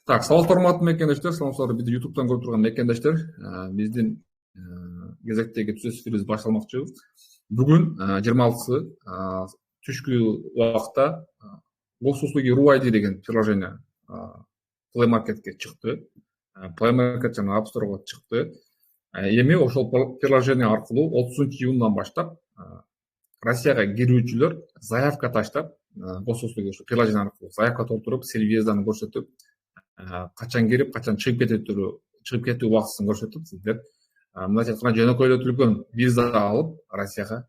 Так, салам урматтуу мекендештер, саламатсыздарбы. Бизди YouTube'дан көрүп турган мекендештер, биздин кезектеги түз эфирибиз башталмакчы. Бүгүн 26-сы түшкү убакта GosUslugi.ru деген приложение Play Market'ке чыкты. Play Market жана App Store'га чыкты. Эми ошол приложение аркылуу 30-июндан баштап Россияга кирүүчүлөр заявка таштап, GosUslugi ошо приложение аркылуу заявка толтуруп, сервизаны көрсөтүп, качан кирип, качан чыгып кетүү убактысын көрсөтүп, сиздер мындайча айтканда жөнөкөйлөтүлгөн виза алып Россияга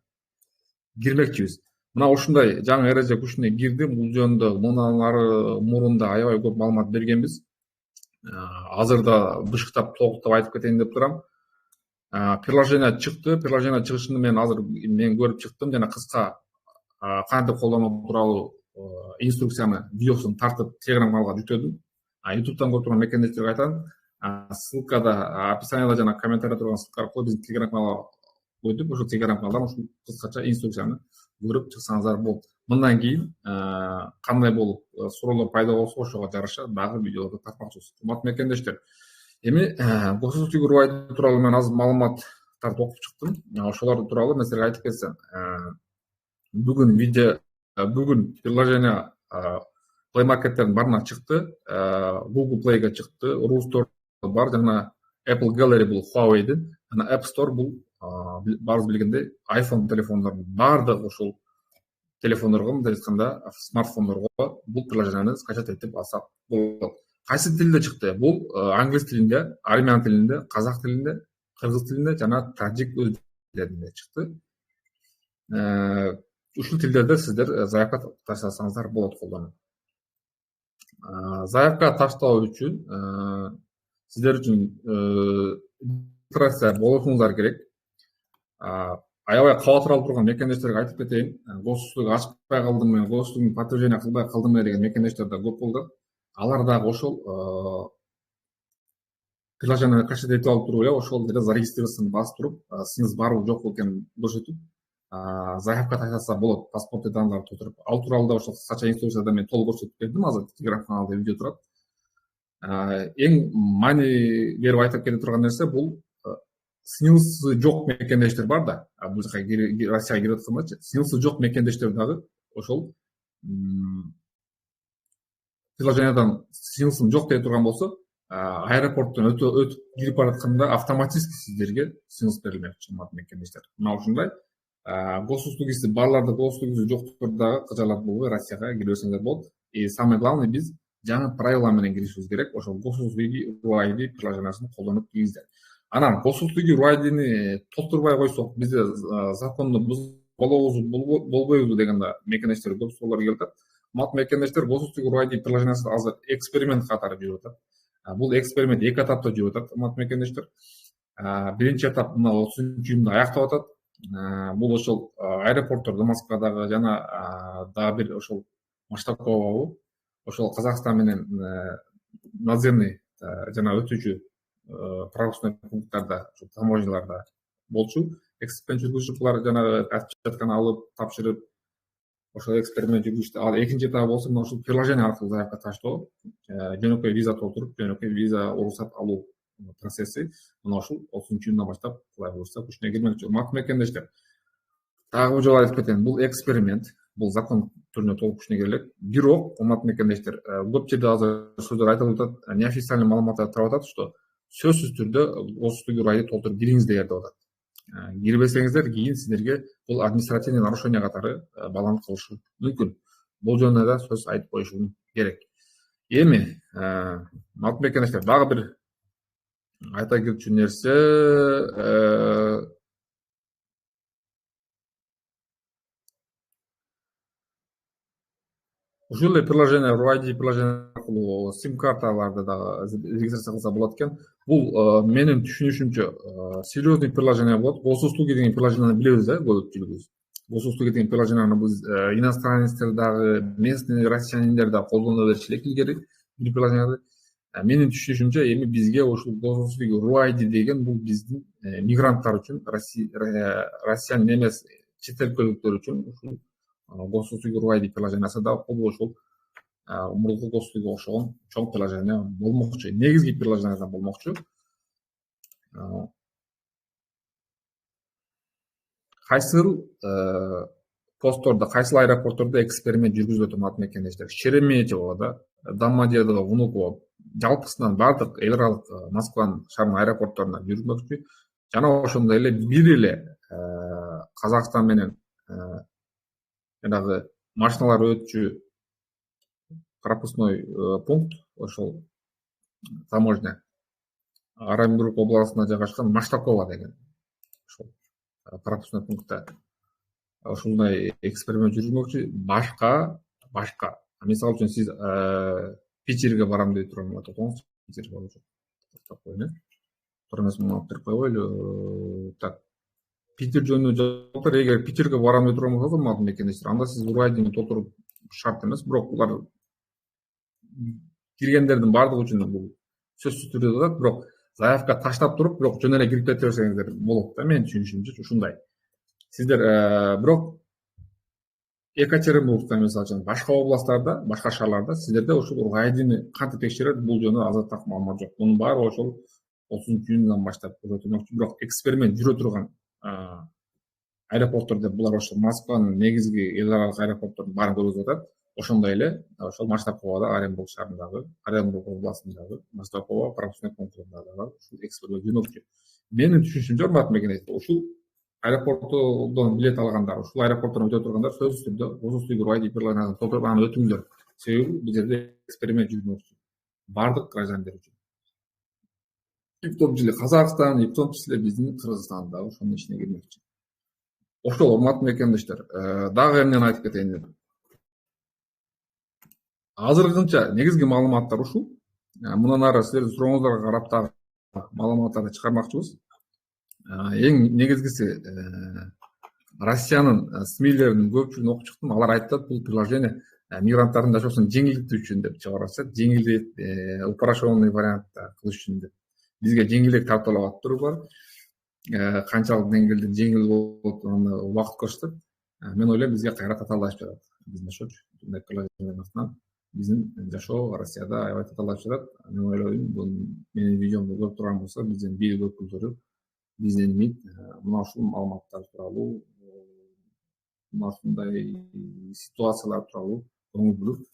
кирмекчибиз. Мына ушундай жаңы эреже күчүнө кирди. Бул жөнүндө мындан ары мурунда аябай көп маалымат бергенбиз. Азырда бышыктап толуктап айтып кетейин деп турам. Приложение чыкты. Приложение чыгышын мен көрүп чыктым жана кыска кантип колдонуу тууралуу инструкцияны видеосун тартып Telegram каналга жүктөдүм. YouTube'дан көрүп турган мекендештерге айтам. Ссылкада, описанияда жана комментарийде турган ссылка аркылуу биздин Telegram каналга өтүп, ошол Telegram каналдан ушул кыскача инструкцияны көрүп чыксаңыздар болот. Мындан кийин кандай болуп суроолор пайда болсо ошого жараша дагы видеолорду тартмакчыбыз. Урматтуу мекендештер, эми GosUslugi.ru тууралуу мен азыр маалыматтарды окуп чыктым. Ошолор тууралуу мен силерге айтып кетсем, бүгүн приложение Play Market'тердин баарына чыкты. Google Play'га чыкты, Ru Store бар жана Apple Gallery бул Huawei'дин, жана App Store бул баарыбыз билгендей iPhone телефондордун баардык ушул телефондорго, мындай айтканда смартфондорго бул приложениени скачать этип алса болот. Кайсы тилде чыкты? Бул англис тилинде, армян тилинде, казак тилинде, кыргыз тилинде жана тажик тилинде чыкты. Ушул тилдерде сиздер заявка таштасаңыздар болот колдонуп. Заявка таштоо үчүн сиздер үчүн регистрация болушуңуздар керек. Аябай кабатыр алып турган мекендештерге айтып кетейин. GosUslugi ачпай калдымбы, GosUslugi подтверждение кылбай калдымбы деген мекендештер да көп болду. Алар дагы ошол приложениени качать этип алып туруп эле ошол жерде зарегистрированияны басып туруп, сиңиз барбы жокпу экенин көрсөтүп, заявка таштаса болот, паспорттуу данныйларды толтуруп. Ал тууралуу да ошол кыскача инструкцияда мен толук көрсөтүп бердим, азыр Telegram каналда видео турат. Эң маани берип айтып кете турган нерсе бул снилсы жок мекендештер бар да, бул жака Россияга кирип аткандарчы, снилсы жок мекендештер дагы ошол приложениедан снилсым жок дей турган болсо, аэропорттон өтүп кирип баратканда автоматически сиздерге снилс берилмек, урматтуу мекендештер. Мына ушундай GosUslugi'си барларды GosUslugi'си жоктор дагы кыжалат болбой Россияга кире берсеңер болот. И самое главное, биз жаңы правила менен киришибиз керек. Ошол GosUslugi.ru приложениясын колдонуп киргиздер. Анан GosUslugi.ru толтурбай койсок, бизде законду болбойбу деген да мекендештер көп суроолор келип атат. Урматтуу мекендештер, GosUslugi.ru приложениясы азыр эксперимент катары жүрүп атат. Бул эксперимент 2 этапта жүрүп атат, урматтуу мекендештер. Биринчи этап мына 30-июнда аякталып атат. Бул ошол аэропорттордо, Москвадагы жана дагы бир ошол Маштаковабы, ошол Казакстан менен наземный жана өтүүчү пропускной пункттарда, таможняларда болчу. Эксперимент жүргүзүп, булар жанагы отчетканы алып, тапшырып, ошол эксперимент жүргүзүштү. Ал экинчи этап болсо, мына ушул приложение аркылуу заявка таштоо, жөнөкөй виза толтуруп, жөнөкөй виза уруксат алуу процесси мына ушул 30-июндан баштап кулай буюрса күчүнө кирмекчи. Урматтуу мекендештер, дагы бул жолу айтып кетейин, бул эксперимент, бул закон түрүнө толук күчүнө кире элек. Бирок, урматтуу мекендештер, көп жерде азыр сөздөр айтылып атат, неофициальный маалыматтар тарап атат, что сөзсүз түрдө GosUslugi.ru толтуруп кириңиздер деп атат. Кирбесеңиздер, кийин сиздерге бул административный нарушение катары балант кылышы мүмкүн. Бул жөнүндө да сөз айтып коюшум керек. Эми, урматтуу мекендештер, дагы бир айта кетчү нерсе, ушул эле приложение RuID приложение аркылуу сим карталарды дагы регистрация кылса болот экен. Бул менин түшүнүшүмчө серьезный приложение болот. GosUslugi деген приложениени билебиз да, көпчүлүгүбүз. GosUslugi деген приложениени биз иностранецтер дагы, местный россияниндер дагы колдоно берчү элек илгери бир приложениени. Менин түшүнүшүмчө эми бизге ушул GosUslugi.ru деген бул биздин мигранттар үчүн, россиянин эмес чет өлкөлүктөр үчүн ушул GosUslugi.ru приложениясы да ошол мурунку гостуга окшогон чоң приложение болмокчу. Негизги приложениедан болмокчу. Кайсыл посттордо, кайсыл аэропорттордо эксперимент жүргүзүлүп атат мекендештер. Шереметьево, Домодедово, Внуково, жалпысынан бардык эл аралык Москванын шаарынын аэропортторуна жүрмөкчү. Жана ошондой эле бир эле Казакстан менен жанагы машиналар өтчү пропускной пункт, ошол таможня Оренбург областында жайгашкан Маштакова деген ошол пропускной пунктта ушундай эксперимент жүргүзмөкчү. Башка мисалы үчүн сиз Питерге барам деп турган Питер болчу. Тура эмес мага берип койгойлу. Так. Питер жөнүндө жооптор, эгер Питерге барам деп турган болсо, мага мекендештер, анда сиз урайдыны толтуруп шарт эмес, бирок булар киргендердин баардыгы үчүн бул сөзсүз түрдө жатат, бирок заявка таштап туруп, бирок жөн эле кирип кете берсеңиздер болот да, менин түшүнүшүмчө ушундай. Сиздер бирок Екатеринбургда, мисалы үчүн, башка областтарда, башка шаарларда сиздерде ошол урайдыны кантип текшерет, бул жөнүндө азыр так маалымат жок. Мунун баары ошол 30-июндан баштап көрсөтүлмөкчү, бирок эксперимент жүрө турган аэропорттор деп булар ошол Москванын негизги эл аралык аэропорттордун баарын көргөзүп атат. Ошондой эле ошол Маштаковада, Оренбург шаарындагы, Оренбург областындагы Маштакова пропускной пунктунда дагы ушул эксперимент жүрмөкчү. Менин түшүнүшүмчө, урматтуу мекендештер, ушул аэропорттон билет алгандар, ушул аэропорттон өтө тургандар сөзсүз түрдө госуслуг урайди приложениесин толтуруп анан өтүңүздөр. Себеби бул жерде эксперимент жүрмөкчү бардык граждандар үчүн. В том числе Казакстан, и в том числе биздин Кыргызстан да ошонун ичине кирмекчи. Ошол урматтуу мекендештер, дагы эмнени айтып кетейин. Азыркынча негизги маалыматтар ушул. Мындан ары силердин сурооңуздарга карап дагы маалыматтарды чыгармакчыбыз. Эң негизгиси Россиянын СМИлеринин көпчүлүгүн окуп чыктым. Алар айтат, бул приложение мигранттардын жашоосун жеңилдетүү үчүн деп чыгарышат. Жеңилдет, упрощенный вариантта кылыш үчүн деп. Бизге жеңилдик тартылып аттыруу бар. Канчалык деңгээлде жеңил болот, аны убакыт көрсөтөт. Мен ойлойм, бизге кайра татаалашып жатат. Биздин жашоочу мындай приложениянын астынан биздин жашоо Россияда аябай татаалашып жатат. Мен ойлойм, бул менин видеомду көрүп турган болсо, биздин бийлик өкүлдөрү, биздин МИД мына ушул маалыматтар тууралуу, мына ушундай ситуациялар тууралуу көңүл буруп,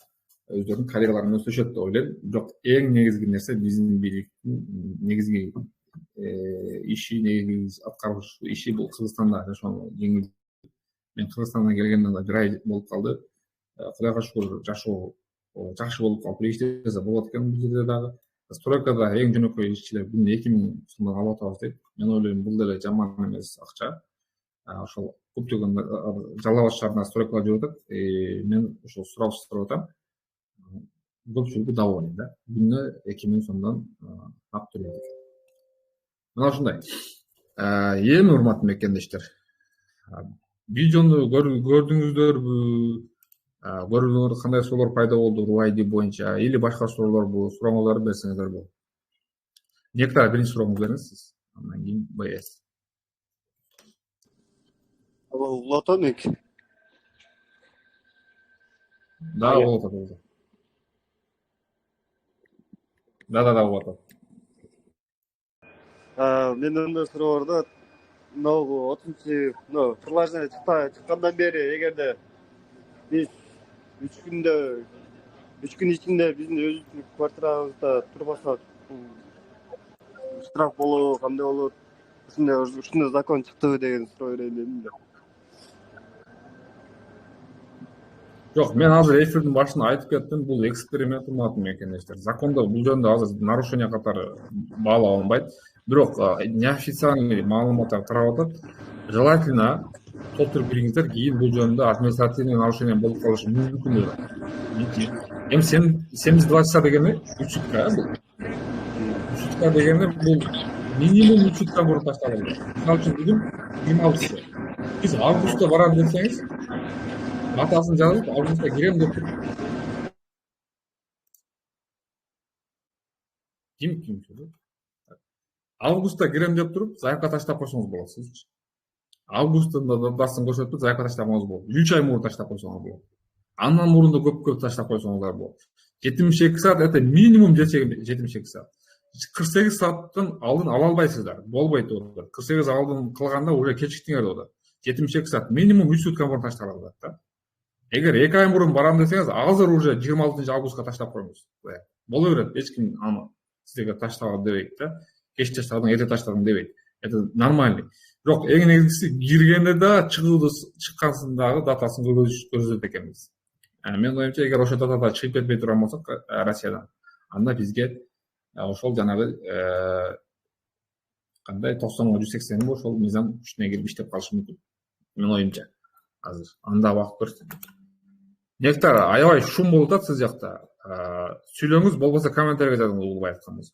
өздөрүнүн коллегалары менен сүйлөшөт деп ойлойм. Бирок эң негизги нерсе биздин бийликтин негизги иши, негизги аткаруш иши бул Кыргызстанда жашоону жеңил. Мен Кыргызстандан келгенден да бир ай болуп калды. Кудайга шүгүр, жашоо жакшы болуп калып, иштесе болот экен бул жерде дагы. Стройкада эң жөнөкөй ишчилер күнүнө 2000 сомдон алып атабыз дейт. Мен ойлойм, бул деле жаман эмес акча. Ошол көптөгөн Жалал Абад шаарында стройкалар жүрүп атат. Мен ошол суроо сурап атам. Көпчүлүгү доволен да. Күнүнө 2000 сомдон ак төлөйт экен. Мына ушундай. Эми урматтуу мекендештер, видеону көрдүңүздөрбү? Көрдүңүздөр, кандай суроолор пайда болду Руайди боюнча, или башка суроолорбу? Сурооңуздарды берсеңиздер болот. Нектар, биринчи сурооңузду бериңиз, андан кийин БС. Лотоник. Да, болот атат. Да, болот атат. Менден суроо бар да. Могу 30-чы, приложение чыккандан бери, эгерде биз 3 күн ичинде биздин өзүбүздүн квартирабызда турбасак, штраф болобу, кандай болот? Ушундай закон чыктыбы деген суроо берейин дедим да. Жок, мен азыр эфирдин башында айтып кеттим, бул эксперимент урматтуу мекендештер. Закондо бул жөнүндө азыр нарушение катары баалап алынбайт. Бирок неофициальный маалыматтар тарап атат. Желательно толтуруп бериңиздер, кийин бул жөнүндө административный нарушение болуп калышы мүмкүн деп атат. Эми 72 часа дегени 3 сутка бул. 3 сутка дегени бул минимум 3 сутка мурун ташталат. Мисалы үчүн бүгүн 26-сы. Биз августта барам десеңиз, батасын жазып, августта кирем деп туруп. Ким? Августта кирем деп туруп, заявка таштап койсоңуз болот сиз. Августтун датасын көрсөтүп, заявка таштабаңыз болот. 3 ай мурун таштап койсоңуз болот. Андан мурун да көп таштап койсоңуздар болот. 72 саат это минимум 72 саат. 48 сааттан алдын ала албайсыздар. Болбойт ол. 48 алдын кылганда уже кечиктиңер да. 72 саат минимум 3 сутка мурун таштап алат да. Эгер 2 ай мурун барам десеңиз, азыр уже 26-августка таштап коюңуз. Боло берет, эч ким аны сизге таштап дебейт да. Кеч таштадың, эрте таштадың дебейт. Это нормальный. Бирок эң негизгиси киргенде да чыккансындагы датасын көрсөтөт экенбиз. Мен оюмча, эгер ошол датада чыгып кетпей турган болсок Россиядан, анда бизге ошол жанагы кандай 90 180 ошол мыйзам күчүнө кирип иштеп калышы мүмкүн. Мен оюмча азыр анда убакыт көрсөтөт. Нектар аябай шум болуп атат сиз жакта. Сүйлөңүз, болбосо комментарийге жазыңыз угулбай атканбыз.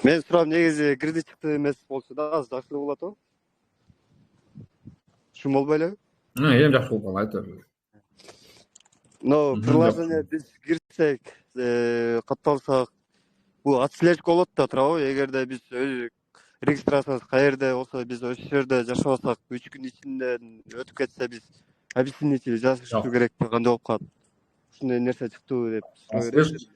Мен сурам негизи кирди чыкты эмес болчу да, азыр жакшы болот го. Шум болбой элеби? Эми жакшы болуп калды, айта бер. Но приложение биз кирсек, катталсак, бул отслежка болот да туурабы? Эгерде биз регистрациябыз каерде болсо, биз ошол жерде жашабасак, 3 күн ичинде өтүп кетсе, биз объяснитель жазыштуу керек деп кандай болуп калат? Ушундай нерсе чыктыбы деп сурайбыз.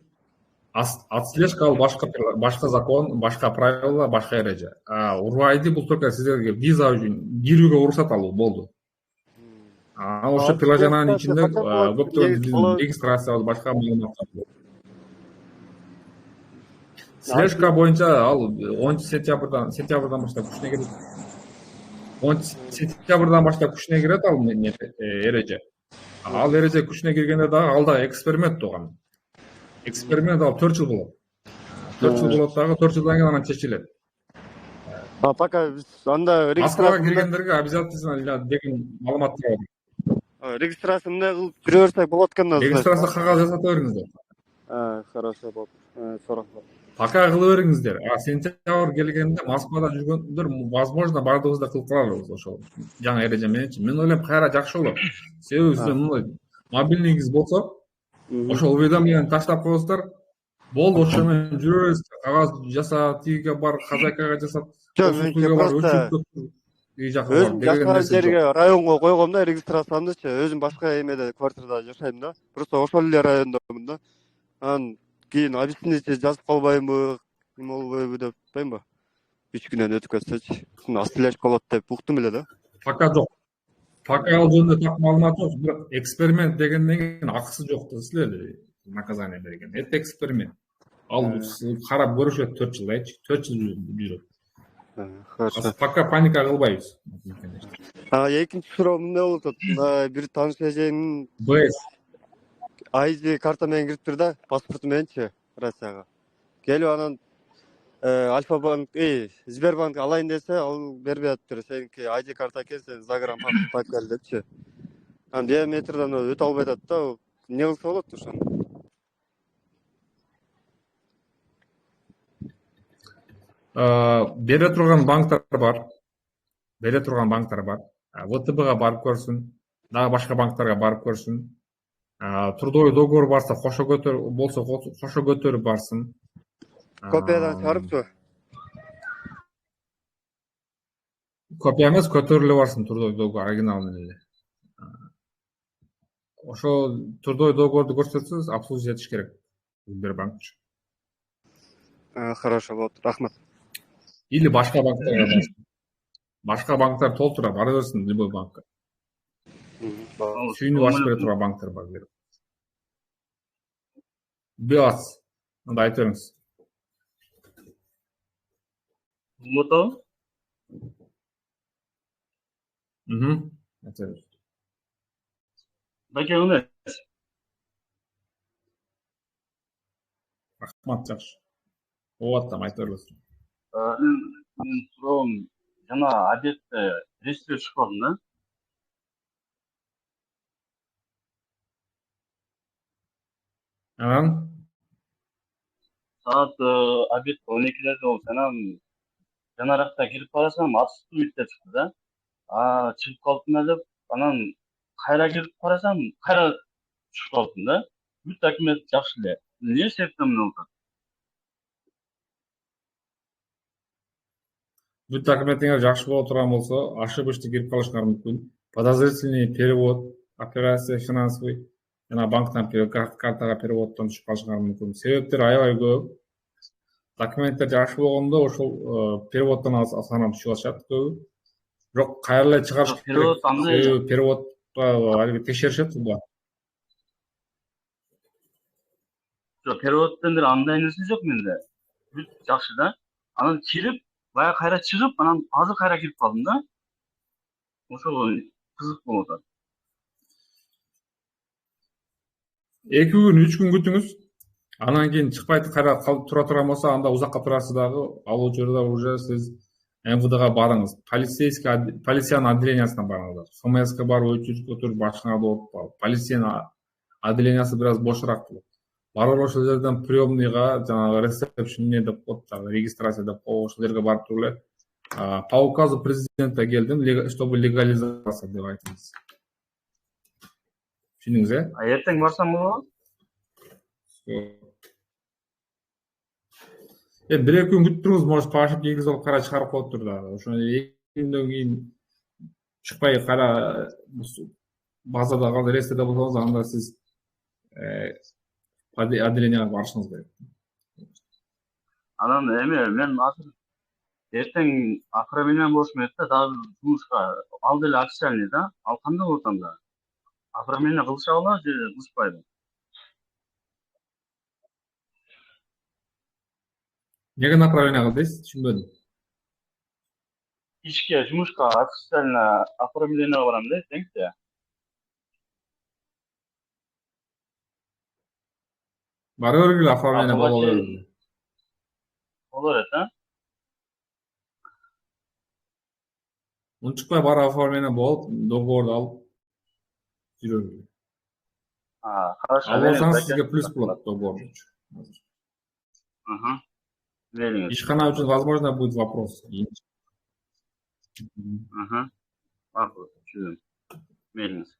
Отслежка ал башка закон, башка правила, башка эреже. Урбайды бул только сиздерге виза үчүн кирүүгө уруксат алуу болду. Ошо приложениянын ичинде көптөгөн регистрация башка маалыматтар бар. Слежка боюнча ал 10 сентябрдан баштап күчүнө кирет. 10 сентябрдан баштап күчүнө кирет ал эреже. Ал эреже күчүнө киргенде дагы ал да эксперимент болгон. Эксперимент ал 4 жыл болот. 4 жыл болот дагы, 4 жылдан кийин анан чечилет. Пока биз анда Москвага киргендерге обязательно деген маалыматтар бар. Регистрация мындай кылып жүрө берсек болот экен да. Регистрация кагаз жасата бериңиздер. Хорошо болот. Сурап. Пока кыла бериңиздер. Сентябрь келгенде Москвада жүргөндөр возможно бардыгыбыз да кылып калабыз ошол жаңы эреже менен. Мен ойлойм кайра жакшы болот. Себеби сиздер мындай мобильныйыңыз болсо, ошол уведомление таштап коесуздар. Болду, ошо менен жүрө бересиз. Кагаз жаса, тиге бар, хозяйкага жасап, меники просто өзүм жашаган жерге районго койгом да регистрациямдычы. Өзүм башка эмеде квартирада жашайм да. Просто ошол эле райондомун да. Анан кийин объяснитель жазып калбаймбы, эме болбойбу деп атпаймбы? 3 күнөн өтүп кетсечи. Отслежка болот деп уктум эле да. Пока жок. Пока ал жөнүндө так маалымат жок. Бирок эксперимент дегенден кийин акысы жок дейсиздер, наказание берген. Это эксперимент. Ал карап көрүшөт 4 жылдайчы. 4 жыл жүрөт. Хорошо. Пока паника кылбайбыз. Экинчи суроо мындай болуп атат. Бир тааныш эжемдин БС ID карта менен кириптир да, паспорту мененчи Россияга. Келип анан Альфа-банк, Сбербанк алайын десе, ал бербей атыптыр. Сеники ID карта экен, сен загранпаспорт алып кел депчи. Анан биометриядан өтө албай атат да. Не кылса болот ошону? Бере турган банктар бар. ВТБга барып көрсүн, дагы башка банктарга барып көрсүн. Трудовой договор барса, кошо көтөрүп барсын. Копиядан чыгарыпчы? Копия эмес, көтөрүлө барсын трудовой договор оригиналын эле. Ошо трудовой договорду көрсөтсөңүз, обслуживать этиш керек. Сбербанк үчүн. Хорошо болот. Рахмат. Или башка банктарга барсын. Башка банктар толтура бара берсин любой банкка. Сүйүнүп ачып бере турган банктар бар. Биос. Анда айта бериңиз. Мото? Айта бериңиз. Баке эмес. Рахмат, жакшы. Ооба, айта бериңиз. Мен суроом, жана обедте рейстер чыкпадым да. Анан Саат обед 12-де болуп, анан жанаракта кирип карасам, отсутствует деп чыкты да. Чыгып калдым деп, анан кайра кирип карасам, кайра чыгып калдым да. Бүт документ жакшы эле. Эмне себептен мындай болуп атат? бүт документиңер жакшы боло турган болсо, ошибочно кирип калышыңар мүмкүн. Подозрительный перевод, операция финансовый жана банктан картага переводдон түшүп калышыңар мүмкүн. Себептери аябай көп. Документтер жакшы болгондо ошол переводдон асанам түшүп алышат көбү. Бирок кайра эле чыгарыш керек. Перевод андай Себеби переводко алиги текшеришет да. жок, переводдон бир андай нерсе жок менде. Бүт жакшы да. Анан кирип, бая кайра чыгып, анан азыр кайра кирип калдым да. Ошол кызык болуп атат. 2 күн, 3 күн күтүңүз. Анан кийин чыкпай кайра тура турган болсо, анда узакка турасыз дагы. Ал учурда уже сиз МВДга барыңыз. Полициянын отделениясына барыңыздар. ФМСке барып өчүрүп отуруп башыңарды оотуп, полициянын отделениясы бир аз бошураак болот. Барып ошол жерден приемныйга, жанагы ресепшн деп коет, регистрация деп коет, ошол жерге барып туруп эле по указу президента келдим, чтобы легализоваться деп айтыңыз. Түшүндүңүз, Эртең барсам болобу? Бир-2 күн күтүп туруңуз, может, пашып кийгизип алып кайра чыгарып коюптур дагы. Ошондо 2 күндөн кийин чыкпай кайра базада калды, рестеде болсоңуз, анда сиз отделенияга барышыңыз керек. Анан мен азыр эртең оформление болушум керек да, дагы жумушка. Ал деле официальный да. Ал кандай болот анда? Оформление кылышабы же кылышпайбы? Неге направление кыл дейсиз? Түшүнбөдүм. Ишке, жумушка официально оформлениеге барам да, эртеңчи. Бара бергиле оформление боло берди. Боло берет, а? Унчукпай бара оформление болуп, договорду алып жүрө бергиле. Хорошо. Ал болсаңыз сизге плюс болот договор. Вериңиз. Ишкана үчүн, возможно, будет вопрос. Макул, түшүндүм. Вериңиз.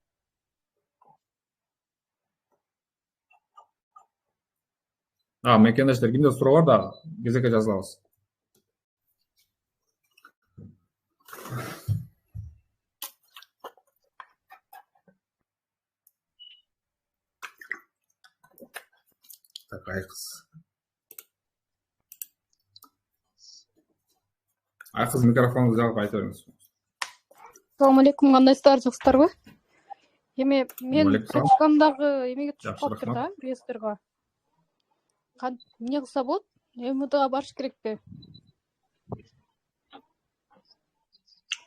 Мекендештер, кимде суроо бар дагы? Кезекке жазылабыз. Так, Айкыз. Айкыз, микрофонуңду жагып айта бериңиз. Assalamu alaikum, кандайсыздар, жакшысыздарбы? Эми мен почтамдагы эмеге түшүп калыптыр да, реестрге. Эмне кылса болот? МВДга барыш керекпи?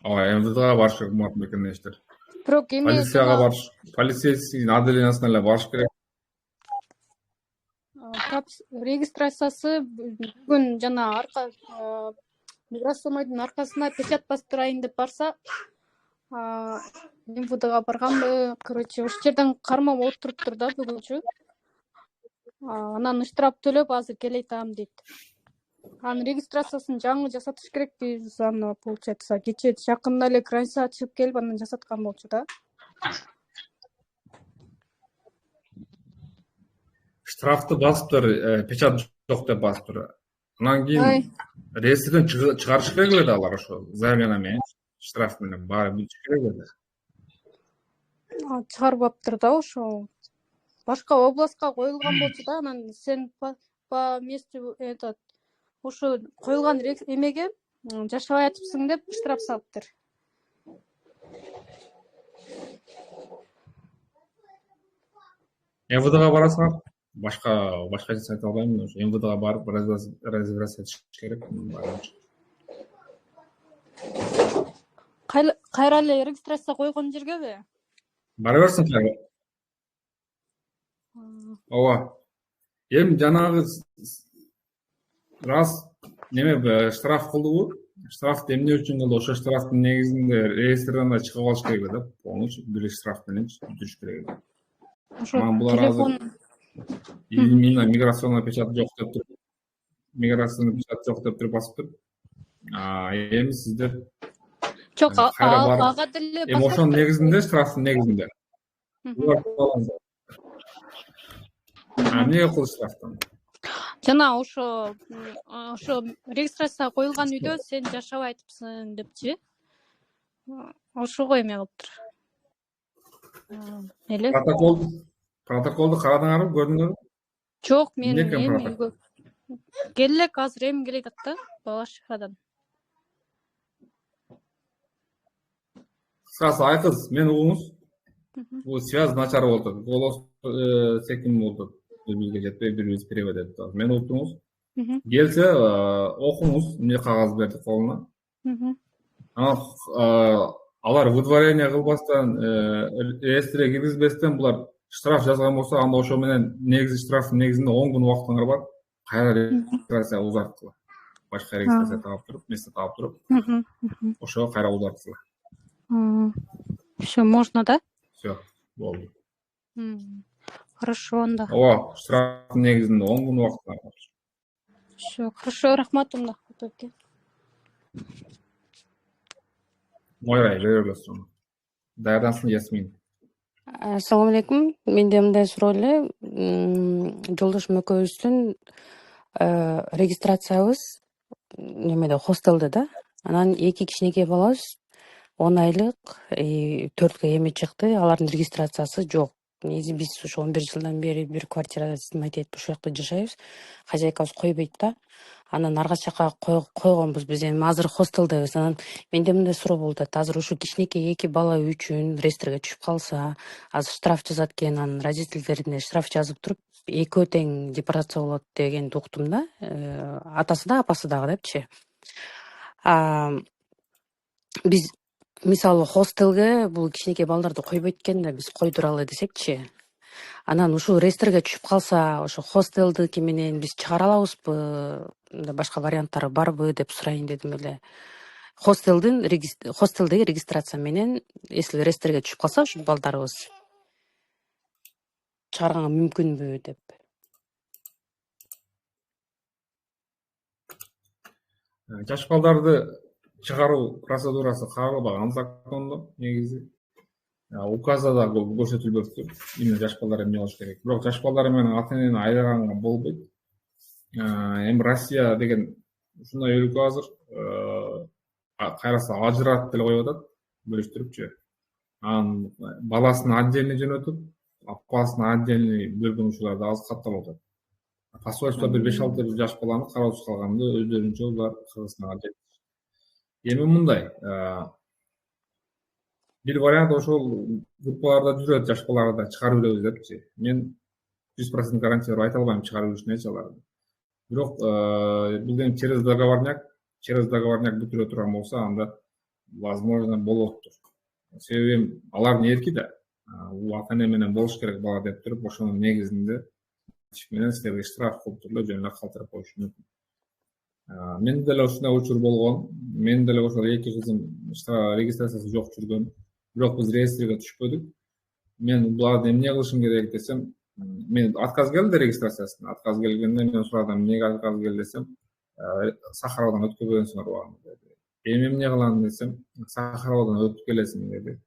МВДга барыш керек, мекендештер. Бирок эми Полицияга барыш, полицейский отделениясына эле барыш керек. Регистрациясы бүгүн жана миграциямайдын аркасына печать бастырайын деп барса, МВДга барганбы, короче, ошол жерден кармап отуруптур да бүгүнчү. Анан штраф төлөп азыр келе айтам дейт. Анын регистрациясын жаңы жасатыш керекпиз, аны получается кечээ жакында эле граница чыгып келип анан жасаткан болчу да. Штрафты басыптыр, печать жок деп басыптыр. Анан кийин реестрден чыгарыш керек эле да алар ошо заявление менен, штраф менен баары бүтүш керек эле. Чыгарбаптыр да ошо. Башка областка коюлган болчу да, анан сен по месту ошо коюлган эмеге жашабай атыпсың деп штраф салыптыр. МВДга барасыңар, башка нерсе айта албайм. МВДга барып разобраться этиш керек. Кайра эле регистрация койгон жергеби? Бара берсиң кайра. Ооба. Эми жанагы раз неме штраф кылдыбы? Штрафты эмне үчүн кылды? Ошо штрафтын негизинде реестрден да чыгып алыш керек эле да. Полностью бир штраф менен бүтүрүш керек эле. Ошо телефон именно миграционный печать жок деп туруп, миграционный печать жок деп туруп басыптыр. Эми сиздер жок, ага деле эми ошонун негизинде, штрафтын негизинде. Эмнеге кылыш штрафтан? Жана ошо регистрация коюлган үйдө сен жашабай атыпсың депчи. Ошого эме кылыптыр. Эле. Протоколду карадыңарбы, көрдүңөрбү? Жок, мен Эмне экен эми протокол? келе элек азыр эми келе жатат да бала шифадан. Кыскасы айкыз, мен угуңуз. Бул связь начар болуп атат. Голос секим болуп атат. Бири-бирибизге жетпей, бири-бирибизди перевод этип атабыз. Мени угуптуңуз. Келсе, окуңуз, эмне кагаз берди колуна. Анан алар выдворение кылбастан, реестрге киргизбестен булар штраф жазган болсо, анда ошо менен негизи штрафтын негизинде 10 күн убактыңар бар. Кайра регистрация узарткыла. Башка регистрация таап туруп, место таап туруп, ошого кайра узарткыла. Все, можно, да? Все, болду. Хорошо, анда. Ооба, штрафтын негизинде 10 күн убактыңар бар. Все, хорошо, рахмат анда. Мойрай, бере бересиң. Даярдансың, Ясмин. Assalomu alaykum. Menda mындай суроо эле. Жолдошум экөөбүздүн регистрациябыз немеде хостелде да. Анан 2 кичинекей балабыз 10 айлык 4 эме чыкты. Алардын регистрациясы жок. Негизи биз ушу 11 жылдан бери бир квартирада снимать этип ушул жакта жашайбыз. Хозяйкабыз койбойт да. Анан арга жака койгонбуз. Биз эми азыр хостелдебиз. Анан менде мындай суроо болуп атат. Азыр ушу кичинекей 2 бала үчүн реестрге түшүп калса, азыр штраф жазат экен, анан родительдерине штраф жазып туруп, экөө тең депортация болот дегенди уктум да. Атасы да, апасы дагы депчи. Биз мисалы хостелге бул кичинекей балдарды койбойт экен да, биз койдуралы десекчи. Анан ушул реестрге түшүп калса, ошо хостелдики менен биз чыгара алабызбы? Башка варианттары барбы деп сурайын дедим эле. Хостелдеги регистрация менен, если реестрге түшүп калса, ушул балдарыбыз чыгарганга мүмкүнбү деп. Жаш балдарды чыгаруу процедурасы каралбаган закондо негизи. Указда да көрсөтүлбөптүр. Именно жаш балдар эмне болуш керек. Бирок жаш балдар менен ата-энени айдаганга болбойт. Эми Россия деген ушундай өлкө азыр кайраса ажыратып деле коюп атат, бөлүштүрүпчү. Анан баласын отдельно жөнөтүп, апасын отдельно бөлгөн учурлар да аз катталып атат. Посольство бир 5-6 жаш баланы кароосуз калганды өздөрүнчө булар Кыргызстанга жеткизишти. Эми мындай, бир вариант ошол группаларда жүрөт, жаш баларды чыгарып беребиз депчи. Мен 100% гарантия берип айта албайм чыгарып жүрүшүнө аларды. Бирок бул эми через договорняк бүтүрө турган болсо, анда возможно болоттур. Себеби алардын эрки да. Бул ата-эне менен болуш керек бала деп туруп, ошонун негизинде менен силерге штраф коюп туруп эле жөн эле калтырып коюшу мүмкүн. Мен деле ушундай учур болгон. Мен деле ошол 2 кызым регистрациясы жок жүргөн. Бирок биз реестрге түшпөдүк. Мен буларды эмне кылышым керек десем, мен отказ келди регистрациясына. Отказ келгенде мен сурадым, эмнеге отказ келди десем, Сахаровдон өткөрбөйсүңөр убагында деди. Эми эмне кылам десем, Сахаровдон өтүп келесиң деди.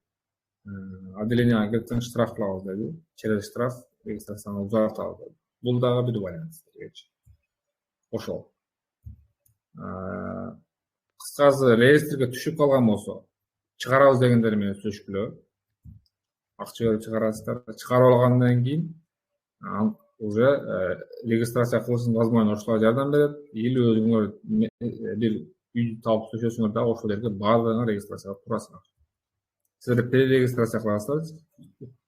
Отделениеге кетсең штраф кылабыз деди. Через штраф регистрацияны узартабыз деди. Бул дагы бир вариант силерге. Ошол. Кыскасы реестрге түшүп калган болсо, чыгарабыз дегендер менен сүйлөшкүлө. Акча берип чыгарасыздар. Чыгарып алгандан кийин уже регистрация кылышың возможно ошолор жардам берет. Или өзүңөр бир үй таап түшөсүңөр да ошол жерге баардыгына регистрацияга турасыңар. Силер перерегистрация кыласыздар.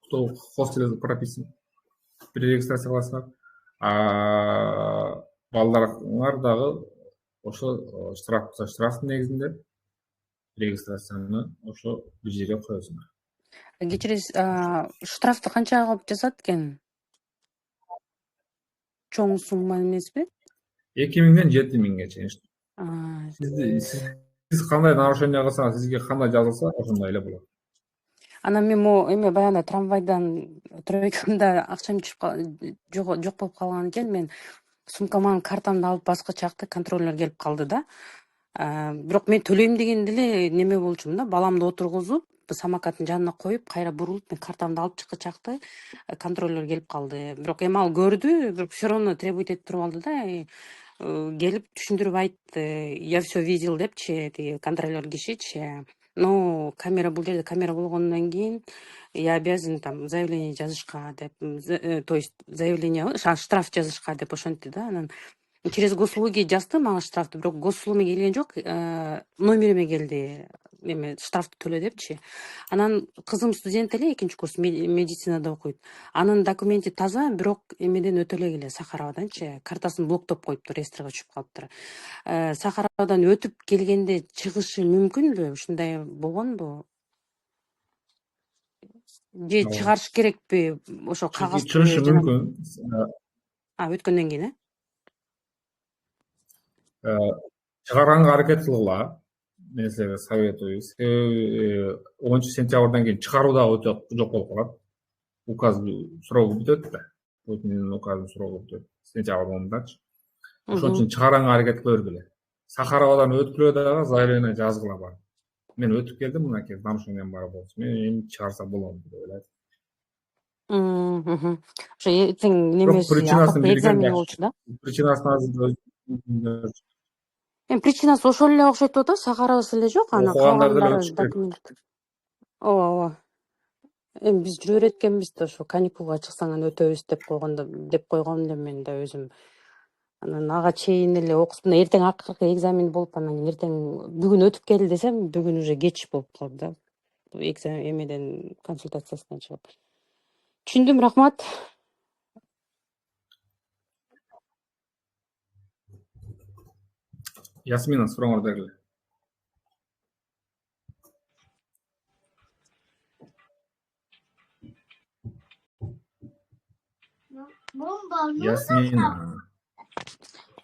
Кто в хостеле прописан. Перерегистрация кыласыңар. Балдарыңар дагы ошо штрафтын негизинде регистрацияны ошо бир жерге коесуңар. Кечириңиз, штрафты канча кылып жазат экен? Чоң сумма эмеспи? 2000ден 7000ге чейин. Сиз кандай нарушение кылсаңыз, сизге кандай жазылса, ошондой эле болот. Анан мен эме баягы трамвайдан тройкамда акчам жок болуп калган экен. Мен сумкаман картамды алып башка жакта контролер келип калды да. Бирок мен төлөйм деген деле неме болчумун да, баламды отургузуп, самокаттын жанына коюп, кайра бурулуп, мен картамды алып чыкчакты контролер келип калды. Бирок эми ал көрдү, бирок все равно требует этип туруп алды да. Келип түшүндүрүп айтты. Я все видел депчи, тиги контролер кишичи. Но камера, бул жерде камера болгондон кийин я обязан там заявление жазышка деп, то есть заявление штраф жазышка деп ошентти да. Анан через госуслуги жазды мага штрафты, бирок госуслугума келген жок, номериме келди эме штрафты төлө депчи. Анан кызым студент эле, 2-курс медицинада окуйт. Анын документи таза, бирок эмеден өтө эле Сахароваданчы, картасын блоктоп коюптур, реестрге түшүп калыптыр. Сахаровадан өтүп келгенде чыгышы мүмкүнбү? Ушундай болгонбу? Же чыгарыш керекпи? Ошо кагазды чыгышы мүмкүн. Өткөндөн кийин, Чыгарганга аракет кылгыла. Мен силерге советую. Себеби 10-сентябрдан кийин чыгаруу дагы өтө жок болуп калат. Указ срогу бүтөт да. Путиндин указынын срогу бүтөт. Сентябрь ондачы. Ошон үчүн чыгарганга аракет кыла бергиле. Сахаровадан өткүлө дагы заявление жазгыла бар. Мен өтүп келдим, мынакей нарушением бар болчу. Мен эми чыгарса болот деп ойлойм. Ошо эртең немеси акыркы экзамени болчу да. Причинасын азыр Причинасы ошол эле окшойт да, Сахаровасы эле жок, анан калгандары документ. Ооба. Эми биз жүрө береткенбиз да, ошо каникулга чыксаң анан өтөбүз деп койгон элем мен да өзүм. Анан ага чейин эле окусун, эртең акыркы экзамен болуп, анан кийин эртең бүгүн өтүп кел десем, бүгүн уже кеч болуп калды да. Экзамен эмеден консультациясынан чыгып. Түшүндүм, рахмат. Ясмина, сурооңорду бергиле. Ясмина.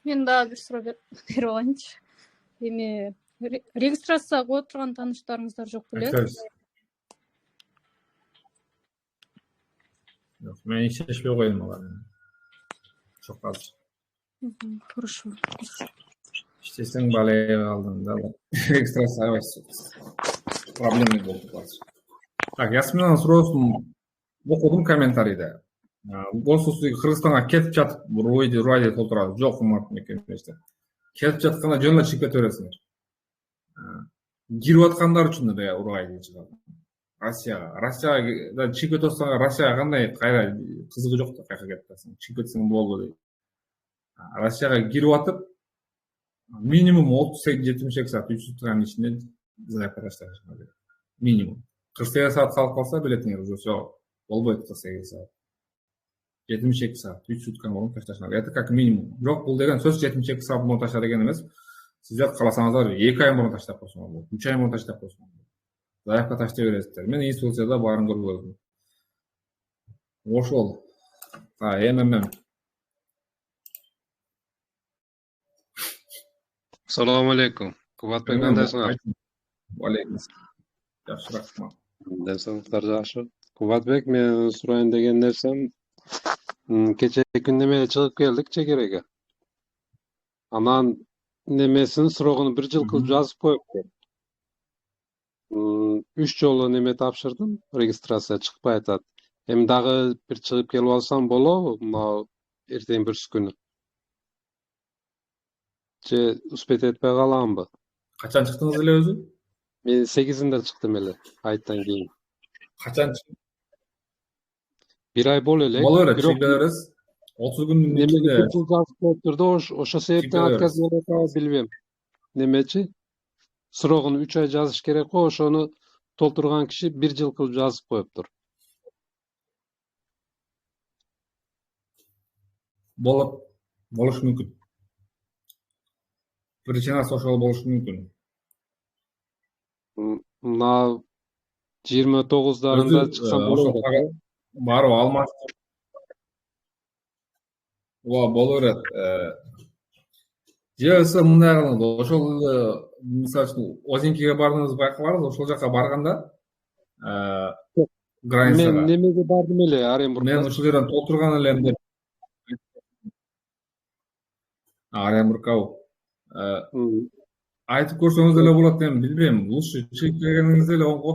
Мен дагы бир суроо берип алайынчы. Эми регистрация кылып турган тааныштарыңыздар жок беле? Жок, мен иштешпей койдум алар. Жок азыр. Хорошо. İştesem balaya kaldığında ekstra savaş problemi болуп калат. Так, Ясминанын суроосун окудум комментарийде. Госуслуг Кыргызстанга кетип жатып, руайди толтурат. Жок, урматтуу мекемештер. Кетип жатканда жөн эле чыгып кете бересиңер. Кирип аткандар үчүн эле руайди чыгат. Россияга чыгып кете турсаң, Россияга кандай кайра кызыгы жок да, кайра кетип атасың. Чыгып кетсең болду дейт. Россияга кирип атып, минимум 38-72 saat 3 сутканын ичинде заявка ташташ керек. Минимум. 48 saat калып калса билетиңер уже все, болбойт 48 saat. 72 saat 3 сутканы мурун ташташ керек. Это как минимум. Бирок бул деген сөз 72 saat мурун ташта деген эмес. Сиздер кааласаңыздар 2 ай мурун таштап койсоңор болот. 3 ай мурун таштап койсоңор болот. Заявка таштай бересиздер. Мен инструкцияда баарын көргөздүм. Ошол. МММ. Assalomu alaykum. Quvvatbek qandaysizlar? Alaykum. Yaxshi, rahmat. Darslar yaxshi. Quvvatbek, men so'rayin degan narsam, kecha kundemeye chiqib keldik chegaraga. Anan nemesini surog'ini 1 yil qilib yozib qo'yibdi. 3 jolu neme topshirdim, registratsiya chiqmay aytadi. Endi dag'i bir chiqib kelib olsam bo'ladimi? Ertaga bir kuni. Uspet etmey kalanbı. Kaçan çıktınız ele özü? Men 8'inde çıktım ele, ayttan keyin. Kaçan çıktın? 1 ay bol ele. Bol öyle, çekileriz. 30 günün içinde. Neme bir yazıp koyupturdu, oşo sebepten atkazып bilmem. Nemeçi? Sırogunu 3 ay yazış gerek o, oşonu tolturgan kişi 1 yıl kılıp yazıp koyuptur. Boluş mümkün. Причинасы ошол болушу мүмкүн. Мына 29-дарында чыксам болот. Барып алмаштыр. Боло берет. Же мындай кылыңыз, ошол мисалы үчүн Озенкиге бардыңыз байкабарбыз, ошол жака барганда границага. Мен немеге бардым эле, Оренбургга. Мен ушул жерден толтурган элем деп. Оренбургга. Айтып көрсөңүз эле болот, эми билбейм. Лучше чыгып келгениңиз эле оңго.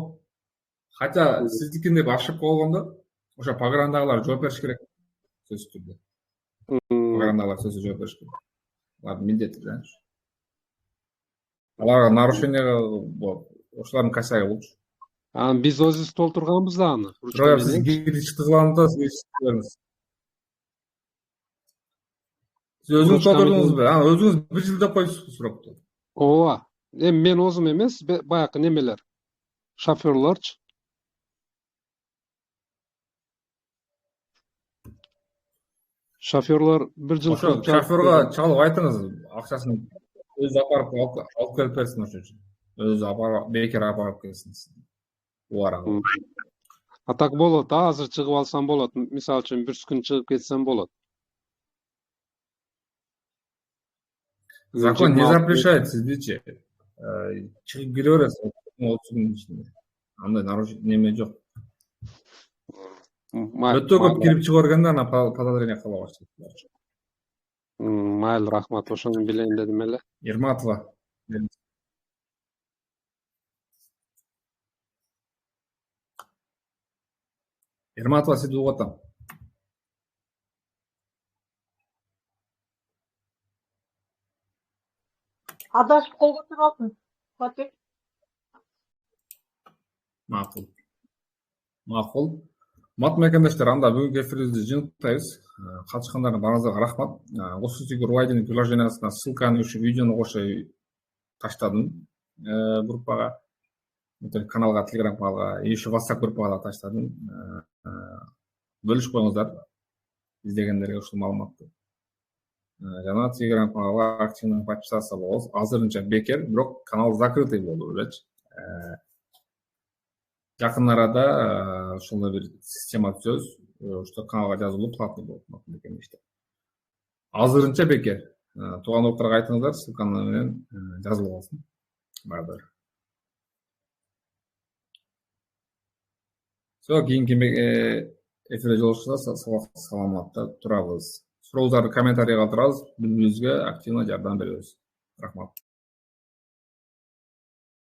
Хотя сиздикин деп ошибка болгондо, ошо пограндагылар жооп бериш керек. Сөзсүз түрдө. Пограндагылар сөзсүз жооп бериш керек. Алардын милдети да. Аларга нарушение ошолордун косяги болчу. Анан биз өзүбүз толтурганбыз да аны ручка Бирок сиз менен. кирип чыкты кылганда сиз эчтеке бериңиз. Сиз өзүңүз Ручка толтурдуңузбу? менен. Өзүңүз бир жылдап коюпсузбу сурокту? Ооба. Эми мен өзүм эмес, баягы немелер. Шофёрлорчу. Шофёрлор бир жыл Ошо кылып жабып шофёрго койгон. чалып айтыңыз, акчасын өзү алып келип берсин ошон үчүн. Өзү бекер алып келсин. Убара кылып. А так болот, азыр чыгып алсам болот. Мисалы үчүн бир күн чыгып кетсем болот. Закон не 26 запрещает сиздичи. Чыгып кире бересиз 30 күнүн ичинде. Андай неме жок. Өтө көп кирип чыга бергенде анан подозрение кыла баштайт. Майыл, рахмат. Ошону билейин дедим эле. Ерматова. Ерматова сизди угуп атам. Адашып кол көтөрүп алдым. Кубатбек. Макул. Мат мекендештер, анда бүгүнкү эфирибизди жыйынтыктайбыз. Катышкандардын баарыңызга рахмат. Госуслуг Рубайдын приложениясына ссылканы ушу видеону кошо таштадым группага. Каналга, Telegram каналга, и ушу WhatsApp группага да таштадым. Бөлүшүп коюңуздар. Издегендерге ушул маалыматты. Жана Telegram каналга активно подписаться болуңуз. Азырынча бекер, бирок канал закрытый болду элечи. Жакын арада ошондой бир система түзөбүз, что каналга жазылуу платный болот. Азырынча бекер. Тууган доктурга айтыңыздар, ссылканы менен жазылып алсын. Баардыгы. Кийинки эфирде жолугушканда саламатта турабыз. Сурооңуздарды комментарийге калтырабыз, биз-бизге активно жардам беребиз. Рахмат.